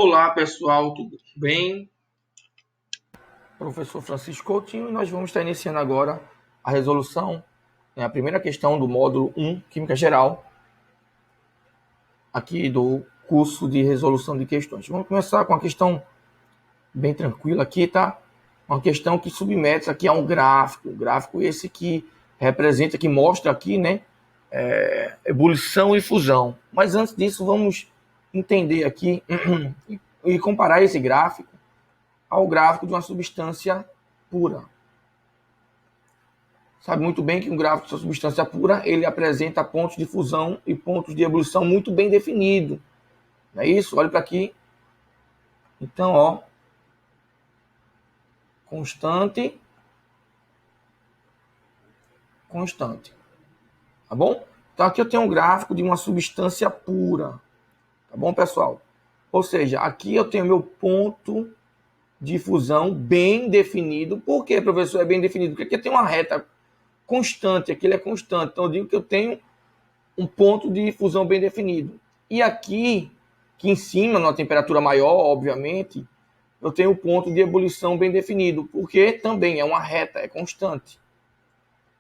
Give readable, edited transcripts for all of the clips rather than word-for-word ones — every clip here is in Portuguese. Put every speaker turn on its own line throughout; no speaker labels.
Olá pessoal, tudo bem?
Professor Francisco Coutinho, e nós vamos estar iniciando agora a resolução, a primeira questão do módulo 1, Química Geral, aqui do curso de resolução de questões. Vamos começar com uma questão bem tranquila aqui, tá? Uma questão que submete aqui a um gráfico, gráfico esse que representa, que mostra aqui, né, ebulição e fusão. Mas antes disso, vamos entender aqui e comparar esse gráfico ao gráfico de uma substância pura. Sabe muito bem que um gráfico de substância pura, ele apresenta pontos de fusão e pontos de ebulição muito bem definidos. Não é isso? Olha para aqui. Então, ó, constante, constante. Tá bom? Então, aqui eu tenho um gráfico de uma substância pura. Tá bom, pessoal? Ou seja, aqui eu tenho meu ponto de fusão bem definido. Por que, professor, é bem definido? Porque aqui tem uma reta constante, aqui ele é constante. Então, eu digo que eu tenho um ponto de fusão bem definido. E aqui em cima, numa temperatura maior, obviamente, eu tenho um ponto de ebulição bem definido, porque também é uma reta, é constante.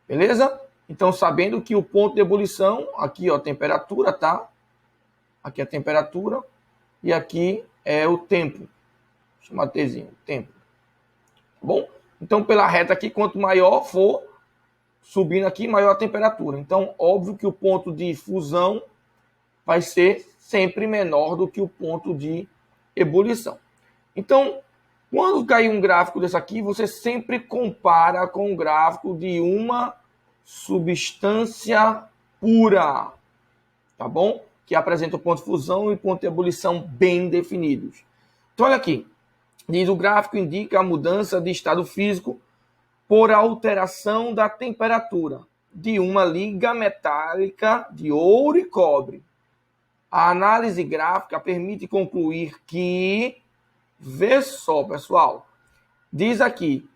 Beleza? Então, sabendo que o ponto de ebulição, aqui, ó, temperatura, tá? Aqui é a temperatura e aqui é o tempo. Chama Tzinho, tempo. Tá bom? Então, pela reta aqui, quanto maior for subindo aqui, maior a temperatura. Então, óbvio que o ponto de fusão vai ser sempre menor do que o ponto de ebulição. Então, quando cair um gráfico desse aqui, você sempre compara com o gráfico de uma substância pura, tá bom? Que apresenta o ponto de fusão e ponto de ebulição bem definidos. Então, olha aqui. Diz o gráfico indica a mudança de estado físico por alteração da temperatura de uma liga metálica de ouro e cobre. A análise gráfica permite concluir que, vê só, pessoal, diz aqui,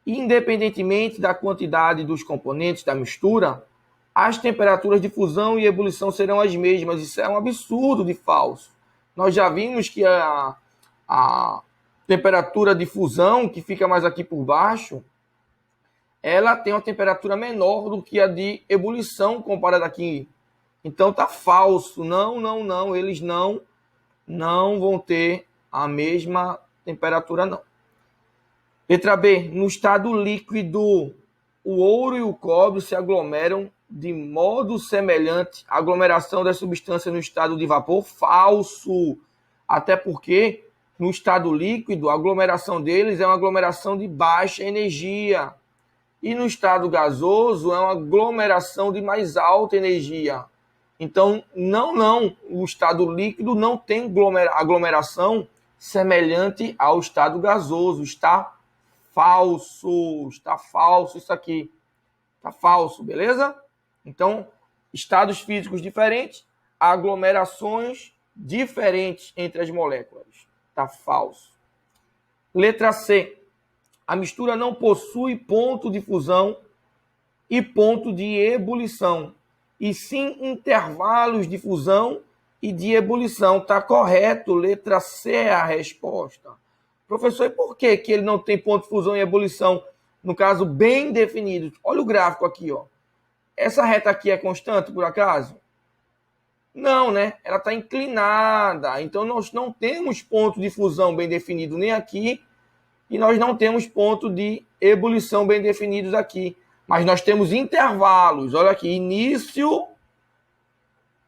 independentemente da quantidade dos componentes da mistura, as temperaturas de fusão e ebulição serão as mesmas. Isso é um absurdo de falso. Nós já vimos que a temperatura de fusão, que fica mais aqui por baixo, ela tem uma temperatura menor do que a de ebulição comparada aqui. Então tá falso. Não. Eles não vão ter a mesma temperatura, não. Letra B. No estado líquido, o ouro e o cobre se aglomeram de modo semelhante à aglomeração das substâncias no estado de vapor. Falso. Até porque no estado líquido, a aglomeração deles é uma aglomeração de baixa energia. E no estado gasoso é uma aglomeração de mais alta energia. Então, não, o estado líquido não tem aglomeração semelhante ao estado gasoso. Está falso isso aqui. Está falso, beleza? Então, estados físicos diferentes, aglomerações diferentes entre as moléculas. Está falso. Letra C. A mistura não possui ponto de fusão e ponto de ebulição, e sim intervalos de fusão e de ebulição. Está correto, letra C é a resposta. Professor, e por que ele não tem ponto de fusão e ebulição, no caso, bem definidos? Olha o gráfico aqui, ó. Essa reta aqui é constante, por acaso? Não, né? Ela está inclinada, então nós não temos ponto de fusão bem definido nem aqui, e nós não temos ponto de ebulição bem definidos aqui. Mas nós temos intervalos. Olha aqui, início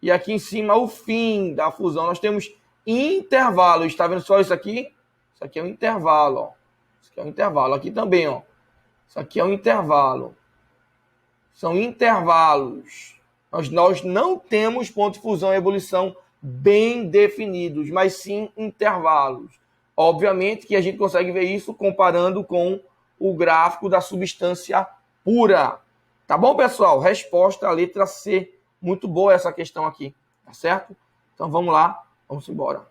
e aqui em cima o fim da fusão. Nós temos intervalos. Está vendo só isso aqui? Isso aqui é um intervalo. Ó. Isso aqui é um intervalo. Aqui também, ó. Isso aqui é um intervalo. São intervalos. Nós não temos ponto de fusão e ebulição bem definidos, mas sim intervalos. Obviamente que a gente consegue ver isso comparando com o gráfico da substância pura. Tá bom, pessoal? Resposta à letra C. Muito boa essa questão aqui, tá certo? Então vamos lá, vamos embora.